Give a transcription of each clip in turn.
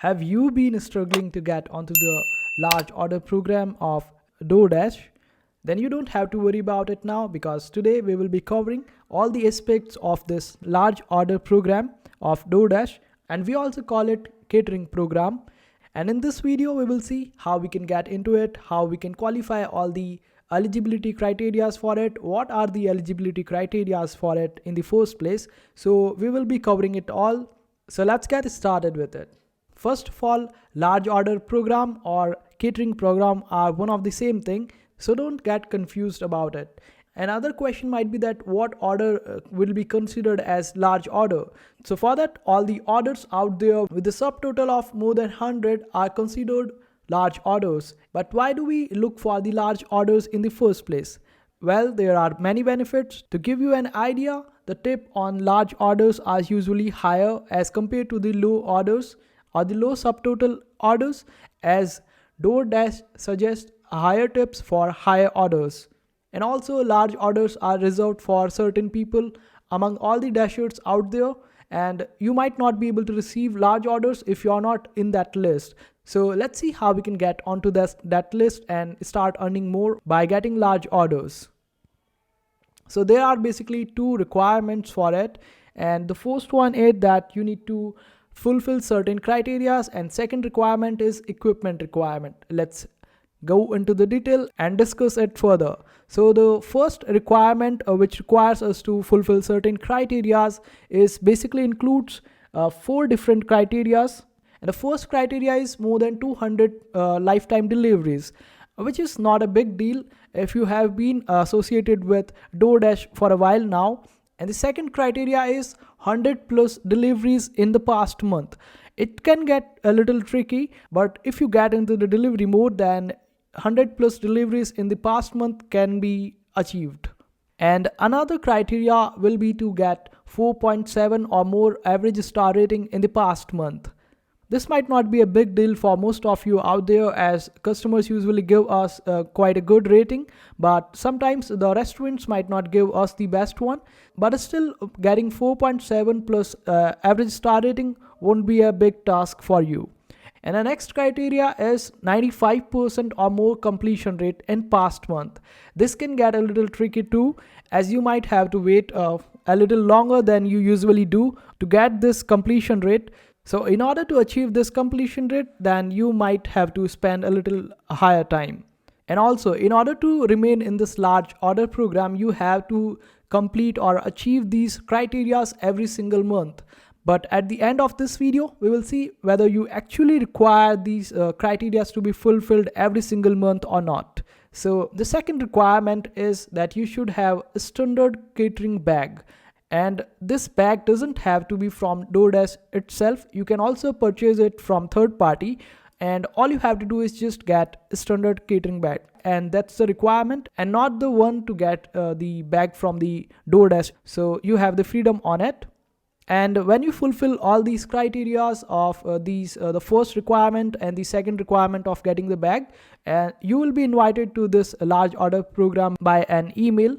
Have you been struggling to get onto the large order program of DoorDash? Then you don't have to worry about it now, because today we will be covering all the aspects of this large order program of DoorDash, and we also call it catering program. And in this video we will see how we can get into it, how we can qualify all the eligibility criterias for it, what are the eligibility criterias for it in the first place. So we will be covering it all. So let's get started with it. First of all, large order program or catering program are one of the same thing, so don't get confused about it. Another question might be that what order will be considered as large order. So for that, all the orders out there with a subtotal of more than 100 are considered large orders. But why do we look for the large orders in the first place? Well, there are many benefits. To give you an idea, the tip on large orders are usually higher as compared to the low orders or the low subtotal orders, as DoorDash suggests higher tips for higher orders. And also large orders are reserved for certain people among all the dashers out there, and you might not be able to receive large orders if you are not in that list. So let's see how we can get onto that list and start earning more by getting large orders. So there are basically two requirements for it, and the first one is that you need to fulfill certain criteria, and second requirement is equipment requirement. Let's go into the detail and discuss it further. So the first requirement which requires us to fulfill certain criteria is basically includes 4 different criteria. And the first criteria is more than 200 lifetime deliveries, which is not a big deal if you have been associated with DoorDash for a while now. And the second criteria is 100 plus deliveries in the past month. It can get a little tricky, but if you get into the delivery mode, then 100 plus deliveries in the past month can be achieved. And another criteria will be to get 4.7 or more average star rating in the past month. This might not be a big deal for most of you out there, as customers usually give us quite a good rating, but sometimes the restaurants might not give us the best one. But still, getting 4.7 plus average star rating won't be a big task for you. And the next criteria is 95% or more completion rate in past month. This can get a little tricky too, as you might have to wait a little longer than you usually do to get this completion rate. So in order to achieve this completion rate, then you might have to spend a little higher time. And also, in order to remain in this large order program, you have to complete or achieve these criteria every single month. But at the end of this video, we will see whether you actually require these criteria to be fulfilled every single month or not. So the second requirement is that you should have a standard catering bag. And this bag doesn't have to be from DoorDash itself. You can also purchase it from third party, and all you have to do is just get a standard catering bag, and that's the requirement, and not the one to get the bag from the DoorDash. So you have the freedom on it. And when you fulfill all these criteria of the first requirement and the second requirement of getting the bag, you will be invited to this large order program by an email.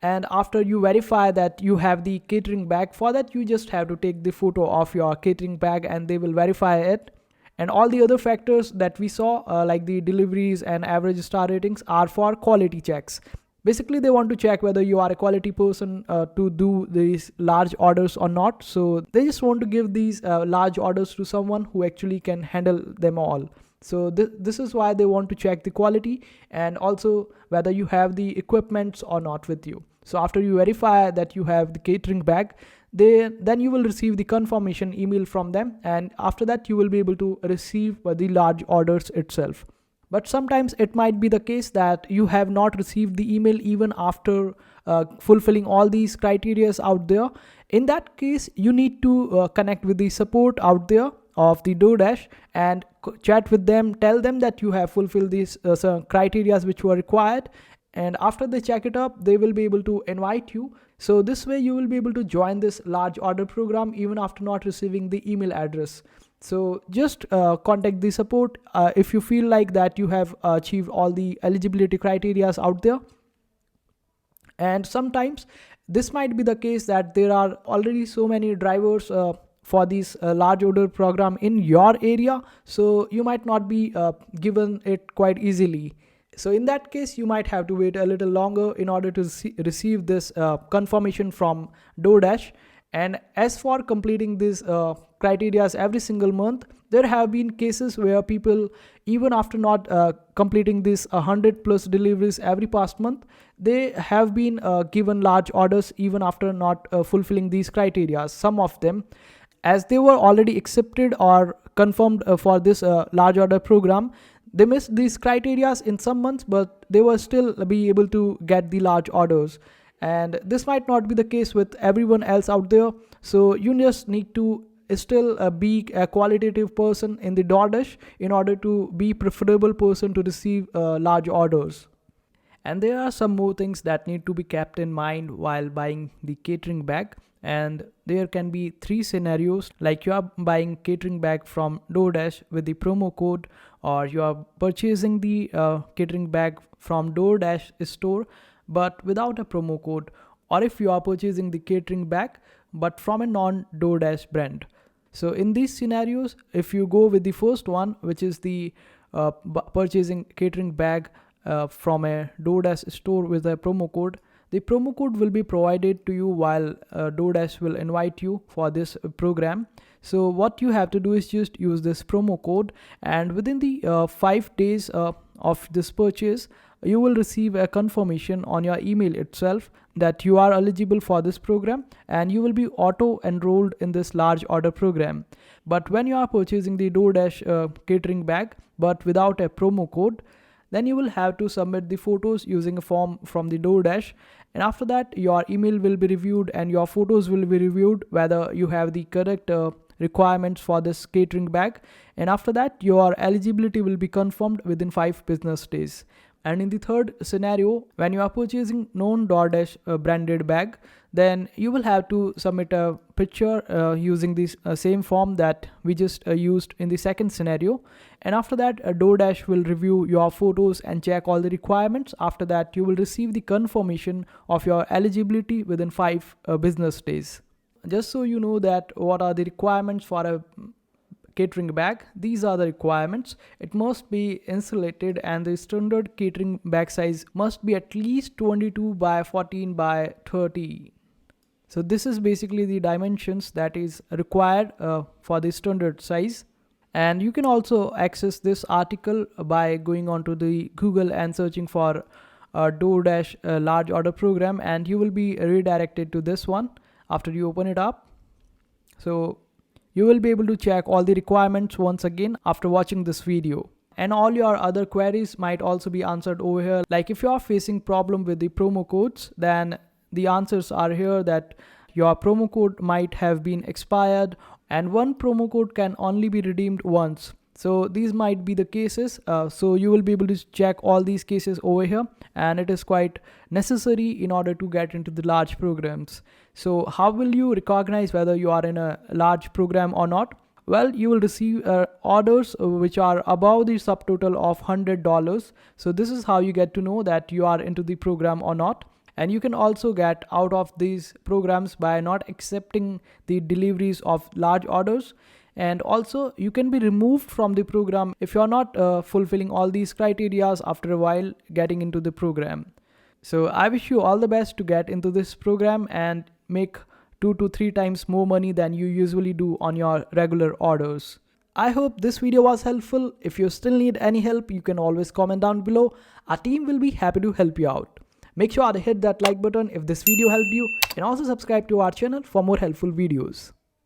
And after you verify that you have the catering bag, for that you just have to take the photo of your catering bag and they will verify it. And all the other factors that we saw, like the deliveries and average star ratings, are for quality checks. Basically, they want to check whether you are a quality person to do these large orders or not. So they just want to give these large orders to someone who actually can handle them all. So this is why they want to check the quality, and also whether you have the equipments or not with you. So after you verify that you have the catering bag, then you will receive the confirmation email from them, and after that you will be able to receive the large orders itself. But sometimes it might be the case that you have not received the email even after fulfilling all these criteria out there. In that case, you need to connect with the support out there of the DoorDash and chat with them, tell them that you have fulfilled these criteria which were required, and after they check it up, they will be able to invite you. So this way you will be able to join this large order program even after not receiving the email address. So just contact the support if you feel like that you have achieved all the eligibility criteria out there. And sometimes this might be the case that there are already so many drivers for this large order program in your area, so you might not be given it quite easily. So in that case, you might have to wait a little longer in order to receive this confirmation from DoorDash. And as for completing these criterias every single month, there have been cases where people, even after not completing this 100 plus deliveries every past month, they have been given large orders even after not fulfilling these criteria. Some of them, as they were already accepted or confirmed for this large order program, they missed these criteria in some months, but they will still be able to get the large orders. And this might not be the case with everyone else out there. So you just need to still be a qualitative person in the DoorDash in order to be preferable person to receive large orders. And there are some more things that need to be kept in mind while buying the catering bag. And there can be 3 scenarios, like you are buying catering bag from DoorDash with the promo code, or you are purchasing the catering bag from DoorDash store but without a promo code, or if you are purchasing the catering bag but from a non-DoorDash brand. So in these scenarios, if you go with the first one, which is the purchasing catering bag from a DoorDash store with a promo code, the promo code will be provided to you while DoorDash will invite you for this program. So what you have to do is just use this promo code, and within the 5 days of this purchase, you will receive a confirmation on your email itself that you are eligible for this program, and you will be auto enrolled in this large order program. But when you are purchasing the DoorDash catering bag but without a promo code, then you will have to submit the photos using a form from the DoorDash, and after that your email will be reviewed and your photos will be reviewed whether you have the correct requirements for this catering bag, and after that your eligibility will be confirmed within 5 business days. And in the third scenario, when you are purchasing non-DoorDash branded bag, then you will have to submit a picture using this same form that we just used in the second scenario. And after that, DoorDash will review your photos and check all the requirements. After that, you will receive the confirmation of your eligibility within 5 business days. Just so you know that what are the requirements for a catering bag, these are the requirements. It must be insulated, and the standard catering bag size must be at least 22 by 14 by 30. So this is basically the dimensions that is required for the standard size. And you can also access this article by going onto the Google and searching for DoorDash large order program, and you will be redirected to this one after you open it up. So you will be able to check all the requirements once again after watching this video. And all your other queries might also be answered over here. Like if you are facing problem with the promo codes, then the answers are here, that your promo code might have been expired and one promo code can only be redeemed once. So these might be the cases. So you will be able to check all these cases over here, and it is quite necessary in order to get into the large programs. So how will you recognize whether you are in a large program or not? Well, you will receive orders which are above the subtotal of $100. So this is how you get to know that you are into the program or not. And you can also get out of these programs by not accepting the deliveries of large orders. And also you can be removed from the program if you are not fulfilling all these criteria after a while getting into the program. So I wish you all the best to get into this program and make 2 to 3 times more money than you usually do on your regular orders. I hope this video was helpful. If you still need any help, you can always comment down below. Our team will be happy to help you out. Make sure to hit that like button if this video helped you, and also subscribe to our channel for more helpful videos.